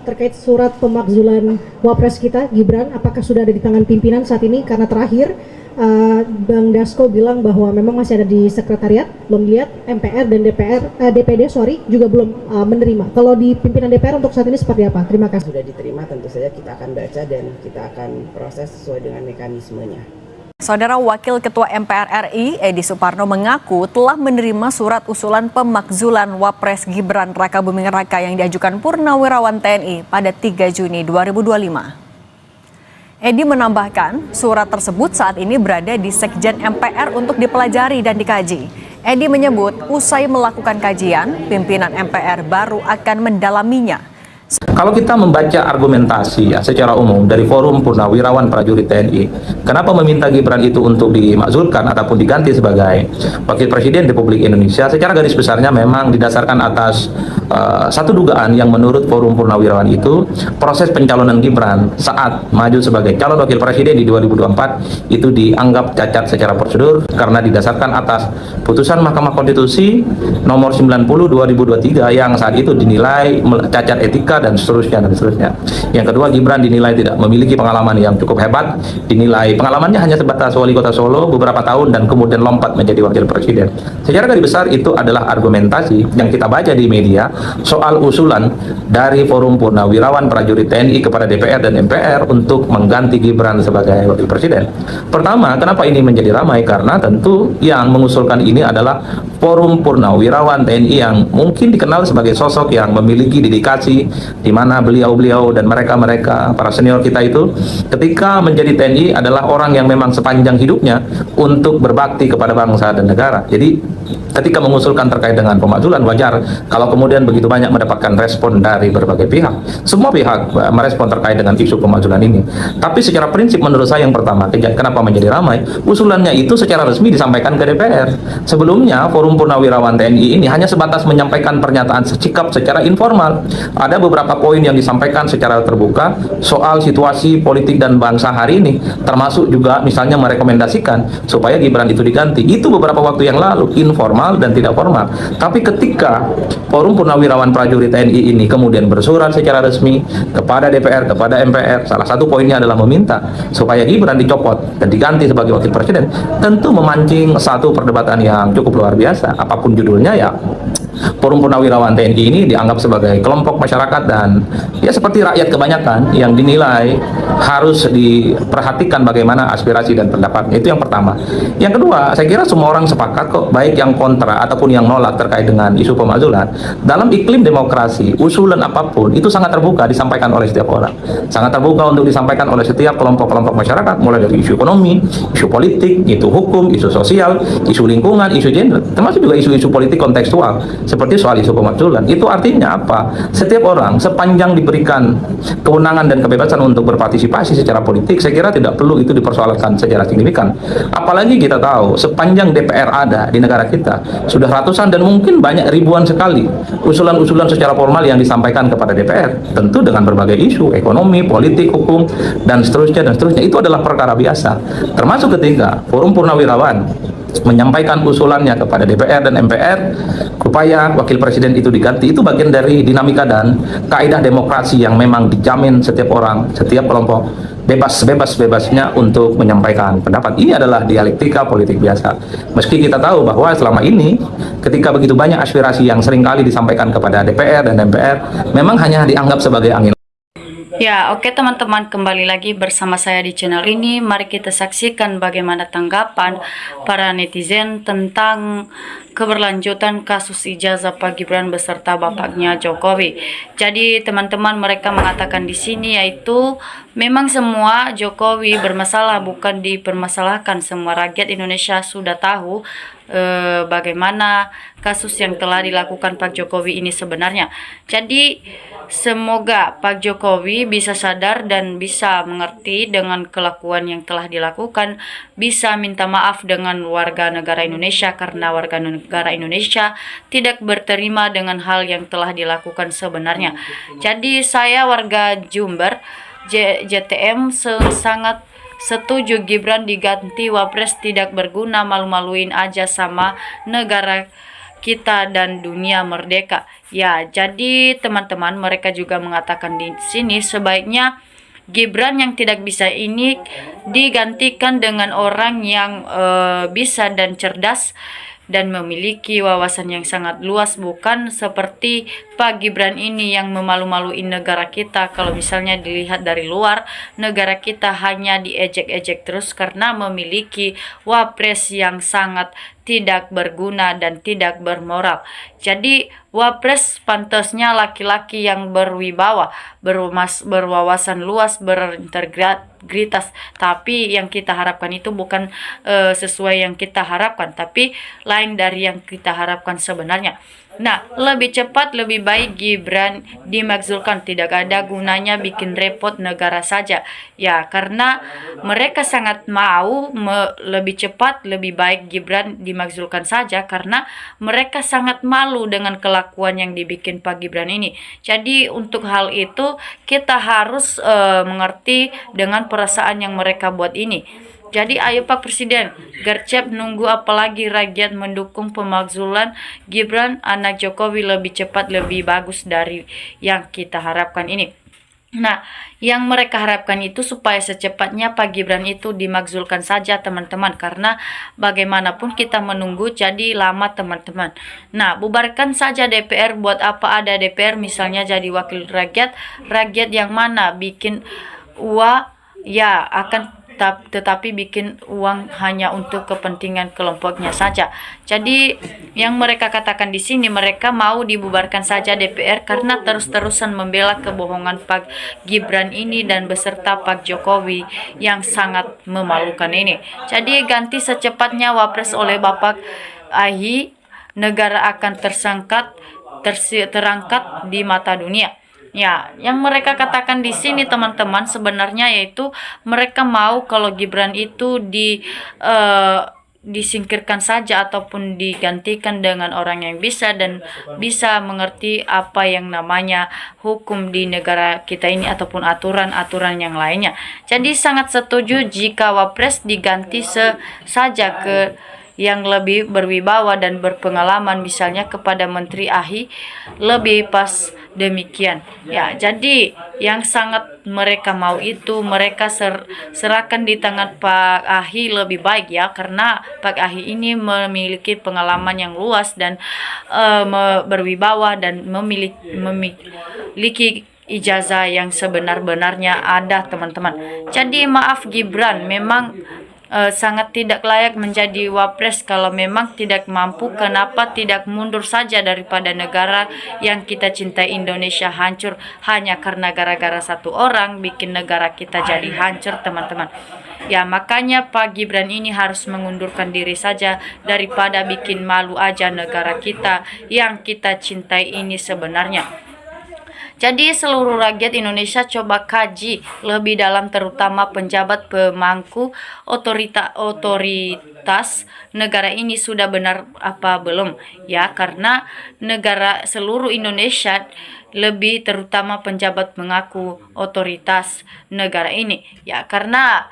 Terkait surat pemakzulan Wapres kita, Gibran, apakah sudah ada di tangan pimpinan saat ini? Karena terakhir Bang Dasko bilang bahwa memang masih ada di sekretariat, belum lihat MPR dan DPD juga belum menerima. Kalau di pimpinan DPR untuk saat ini seperti apa? Terima kasih. Sudah diterima, tentu saja kita akan baca dan kita akan proses sesuai dengan mekanismenya. Saudara Wakil Ketua MPR RI, Edi Suparno mengaku telah menerima surat usulan pemakzulan Wapres Gibran Rakabuming Raka yang diajukan Purnawirawan TNI pada 3 Juni 2025. Edi menambahkan, surat tersebut saat ini berada di Sekjen MPR untuk dipelajari dan dikaji. Edi menyebut, usai melakukan kajian, pimpinan MPR baru akan mendalaminya. Kalau kita membaca argumentasi secara umum dari Forum Purnawirawan Prajurit TNI, kenapa meminta Gibran itu untuk dimakzulkan ataupun diganti sebagai Wakil Presiden Republik Indonesia, secara garis besarnya memang didasarkan atas satu dugaan yang menurut Forum Purnawirawan itu, proses pencalonan Gibran saat maju sebagai calon Wakil Presiden di 2024 itu dianggap cacat secara prosedur karena didasarkan atas putusan Mahkamah Konstitusi nomor 90 2023 yang saat itu dinilai cacat etika dan seterusnya. Yang kedua, Gibran dinilai tidak memiliki pengalaman yang cukup hebat, dinilai pengalamannya hanya sebatas wali kota Solo beberapa tahun dan kemudian lompat menjadi wakil presiden. Secara garis besar itu adalah argumentasi yang kita baca di media soal usulan dari Forum Purnawirawan Prajurit TNI kepada DPR dan MPR untuk mengganti Gibran sebagai wakil presiden. Pertama, kenapa ini menjadi ramai? Karena tentu yang mengusulkan ini adalah Forum Purnawirawan TNI yang mungkin dikenal sebagai sosok yang memiliki dedikasi, di mana beliau-beliau dan mereka-mereka para senior kita itu ketika menjadi TNI adalah orang yang memang sepanjang hidupnya untuk berbakti kepada bangsa dan negara. Jadi ketika mengusulkan terkait dengan pemakzulan, wajar kalau kemudian begitu banyak mendapatkan respon dari berbagai pihak. Semua pihak merespon terkait dengan isu pemakzulan ini. Tapi secara prinsip menurut saya yang pertama, kenapa menjadi ramai? Usulannya itu secara resmi disampaikan ke DPR. Sebelumnya Forum Purnawirawan TNI ini hanya sebatas menyampaikan pernyataan sikap secara informal. Ada beberapa poin yang disampaikan secara terbuka soal situasi politik dan bangsa hari ini, termasuk juga misalnya merekomendasikan supaya Gibran itu diganti. Itu beberapa waktu yang lalu, informal dan tidak formal. Tapi ketika Forum Purnawirawan Prajurit TNI ini kemudian bersurat secara resmi kepada DPR, kepada MPR, salah satu poinnya adalah meminta supaya Gibran dicopot dan diganti sebagai wakil presiden, tentu memancing satu perdebatan yang cukup luar biasa. Apapun judulnya, ya Forum Purnawirawan TNI ini dianggap sebagai kelompok masyarakat dan ya seperti rakyat kebanyakan yang dinilai harus diperhatikan bagaimana aspirasi dan pendapatnya. Itu yang pertama. Yang kedua, saya kira semua orang sepakat kok, baik yang kontra ataupun yang nolak terkait dengan isu pemakzulan. Dalam iklim demokrasi, usulan apapun itu sangat terbuka disampaikan oleh setiap orang. Sangat terbuka untuk disampaikan oleh setiap kelompok-kelompok masyarakat, mulai dari isu ekonomi, isu politik, isu hukum, isu sosial, isu lingkungan, isu gender, termasuk juga isu-isu politik kontekstual seperti soal isu pemakzulan. Itu artinya apa? Setiap orang sepanjang diberikan kewenangan dan kebebasan untuk berpartisipasi secara politik, saya kira tidak perlu itu dipersoalkan secara signifikan. Apalagi kita tahu sepanjang DPR ada di negara kita sudah ratusan dan mungkin banyak ribuan sekali usulan-usulan secara formal yang disampaikan kepada DPR, tentu dengan berbagai isu ekonomi, politik, hukum dan seterusnya. Itu adalah perkara biasa, termasuk ketika Forum Purnawirawan menyampaikan usulannya kepada DPR dan MPR supaya wakil presiden itu diganti. Itu bagian dari dinamika dan kaidah demokrasi yang memang dijamin setiap orang, setiap kelompok bebas-bebasnya untuk menyampaikan pendapat. Ini adalah dialektika politik biasa. Meski kita tahu bahwa selama ini ketika begitu banyak aspirasi yang seringkali disampaikan kepada DPR dan MPR memang hanya dianggap sebagai angin. Ya, oke teman-teman, kembali lagi bersama saya di channel ini. Mari kita saksikan bagaimana tanggapan para netizen tentang keberlanjutan kasus ijazah Pak Gibran beserta bapaknya Jokowi. Jadi teman-teman, mereka mengatakan di sini yaitu memang semua Jokowi bermasalah, bukan dipermasalahkan. Semua rakyat Indonesia sudah tahu bagaimana kasus yang telah dilakukan Pak Jokowi ini sebenarnya. Jadi semoga Pak Jokowi bisa sadar dan bisa mengerti dengan kelakuan yang telah dilakukan, bisa minta maaf dengan warga negara Indonesia karena warga negara Indonesia tidak berterima dengan hal yang telah dilakukan sebenarnya. Jadi saya warga Jember JTM sangat setuju Gibran diganti. Wapres tidak berguna, malu-maluin aja sama negara kita dan dunia merdeka. Ya, jadi teman-teman, mereka juga mengatakan di sini sebaiknya Gibran yang tidak bisa ini digantikan dengan orang yang bisa dan cerdas dan memiliki wawasan yang sangat luas, bukan seperti Pak Gibran ini yang memalu-maluin negara kita. Kalau misalnya dilihat dari luar, negara kita hanya diejek-ejek terus karena memiliki wapres yang sangat tidak berguna dan tidak bermoral. Jadi wapres pantasnya laki-laki yang berwibawa, berwawasan luas, berintegritas. Tapi yang kita harapkan itu bukan sesuai yang kita harapkan, tapi lain dari yang kita harapkan sebenarnya. Nah, lebih cepat lebih baik Gibran dimakzulkan. Tidak ada gunanya bikin repot negara saja. Ya, karena mereka sangat mau lebih cepat lebih baik Gibran dimakzulkan saja, karena mereka sangat malu dengan kelakuan yang dibikin Pak Gibran ini. Jadi untuk hal itu kita harus mengerti dengan perasaan yang mereka buat ini. Jadi ayo Pak Presiden, gercep nunggu apalagi rakyat mendukung pemakzulan Gibran anak Jokowi lebih cepat lebih bagus dari yang kita harapkan ini. Nah, yang mereka harapkan itu supaya secepatnya Pak Gibran itu dimakzulkan saja teman-teman, karena bagaimanapun kita menunggu jadi lama teman-teman. Nah, bubarkan saja DPR. Buat apa ada DPR? Misalnya jadi wakil rakyat, rakyat yang mana bikin uang ya akan tetapi bikin uang hanya untuk kepentingan kelompoknya saja. Jadi yang mereka katakan di sini, mereka mau dibubarkan saja DPR karena terus-terusan membela kebohongan Pak Gibran ini dan beserta Pak Jokowi yang sangat memalukan ini. Jadi ganti secepatnya wapres oleh Bapak Ahy, negara akan terangkat di mata dunia. Ya, yang mereka katakan di sini teman-teman sebenarnya yaitu mereka mau kalau Gibran itu disingkirkan saja ataupun digantikan dengan orang yang bisa dan bisa mengerti apa yang namanya hukum di negara kita ini ataupun aturan-aturan yang lainnya. Jadi sangat setuju jika wapres diganti saja ke yang lebih berwibawa dan berpengalaman, misalnya kepada Menteri Ahy, lebih pas demikian. Ya, jadi yang sangat mereka mau itu mereka serahkan di tangan Pak Ahy lebih baik ya, karena Pak Ahy ini memiliki pengalaman yang luas dan berwibawa dan memiliki ijazah yang sebenar-benarnya ada teman-teman. Jadi maaf Gibran, memang sangat tidak layak menjadi wapres. Kalau memang tidak mampu, kenapa tidak mundur saja daripada negara yang kita cintai Indonesia hancur hanya karena gara-gara satu orang bikin negara kita jadi hancur teman-teman. Ya, makanya Pak Gibran ini harus mengundurkan diri saja daripada bikin malu aja negara kita yang kita cintai ini sebenarnya. Jadi seluruh rakyat Indonesia coba kaji lebih dalam, terutama penjabat pemangku otoritas negara ini sudah benar apa belum ya, karena negara seluruh Indonesia lebih terutama penjabat mengaku otoritas negara ini ya, karena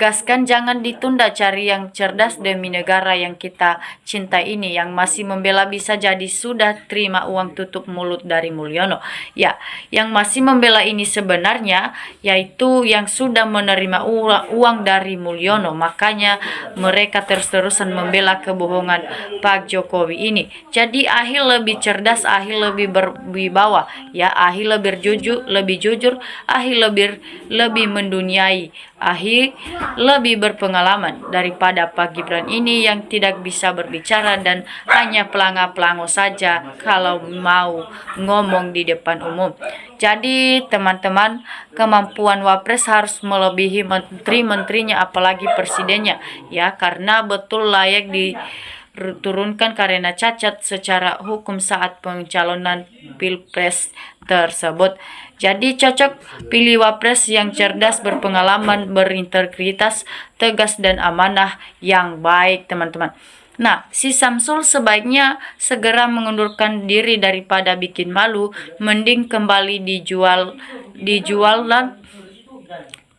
gaskan jangan ditunda, cari yang cerdas demi negara yang kita cinta ini. Yang masih membela bisa jadi sudah terima uang tutup mulut dari Mulyono ya. Yang masih membela ini sebenarnya yaitu yang sudah menerima uang dari Mulyono, makanya mereka terus-terusan membela kebohongan Pak Jokowi ini. Jadi Ahy lebih cerdas, Ahy lebih berwibawa ya, Ahy lebih jujur, Ahy lebih menduniai, Ahy lebih berpengalaman daripada Pak Gibran ini yang tidak bisa berbicara dan hanya pelanga-pelango saja kalau mau ngomong di depan umum. Jadi teman-teman, kemampuan wapres harus melebihi menteri-menterinya apalagi presidennya ya, karena betul layak diturunkan karena cacat secara hukum saat pencalonan pilpres tersebut. Jadi cocok pilih wapres yang cerdas, berpengalaman, berintegritas, tegas dan amanah yang baik teman-teman. Nah, si Samsul sebaiknya segera mengundurkan diri daripada bikin malu, mending kembali dijualan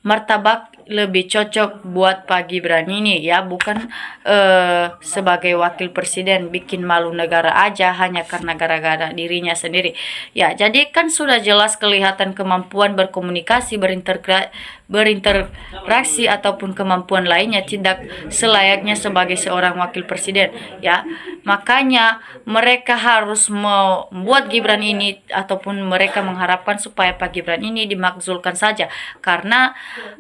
martabak lebih cocok buat Pak Gibran ini ya, bukan sebagai wakil presiden bikin malu negara aja hanya karena gara-gara dirinya sendiri. Ya, jadi kan sudah jelas kelihatan kemampuan berkomunikasi, berinteraksi ataupun kemampuan lainnya tidak selayaknya sebagai seorang wakil presiden ya. Makanya mereka harus membuat Gibran ini ataupun mereka mengharapkan supaya Pak Gibran ini dimakzulkan saja, karena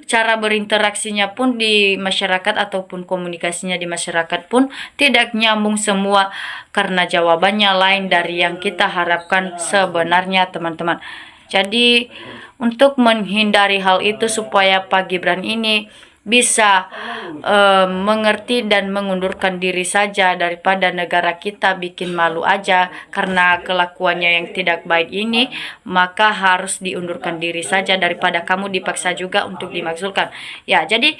cara berinteraksinya pun di masyarakat ataupun komunikasinya di masyarakat pun tidak nyambung semua karena jawabannya lain dari yang kita harapkan sebenarnya, teman-teman. Jadi untuk menghindari hal itu supaya Pak Gibran ini bisa mengerti dan mengundurkan diri saja daripada negara kita bikin malu aja karena kelakuannya yang tidak baik ini, maka harus diundurkan diri saja daripada kamu dipaksa juga untuk dimakzulkan. Ya, jadi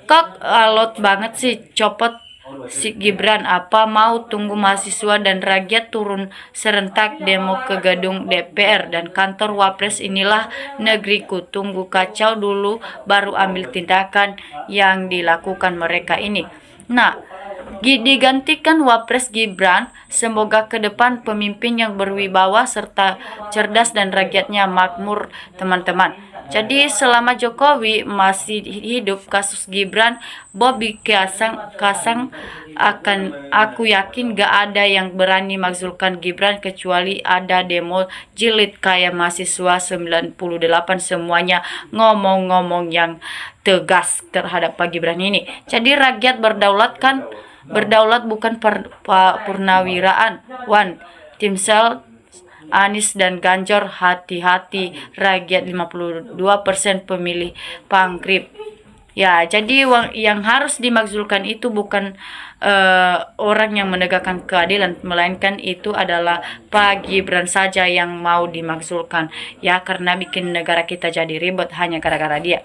kok alot banget sih copot si Gibran, apa mau tunggu mahasiswa dan rakyat turun serentak demo ke gedung DPR dan kantor Wapres? Inilah negeriku, tunggu kacau dulu baru ambil tindakan yang dilakukan mereka ini. Nah, digantikan Wapres Gibran, semoga ke depan pemimpin yang berwibawa serta cerdas dan rakyatnya makmur, teman-teman. Jadi selama Jokowi masih hidup, kasus Gibran, Bobby Kasang akan, aku yakin gak ada yang berani makzulkan Gibran kecuali ada demo jilid kayak mahasiswa 98, semuanya ngomong-ngomong yang tegas terhadap Pak Gibran ini. Jadi rakyat berdaulat kan, berdaulat bukan purnawiraan. Tim Sel Anies dan Ganjar, hati-hati, rakyat 52% pemilih pangkrip. Ya, jadi yang harus dimakzulkan itu bukan orang yang menegakkan keadilan, melainkan itu adalah Pak Gibran saja yang mau dimakzulkan. Ya, karena bikin negara kita jadi ribet hanya gara-gara dia.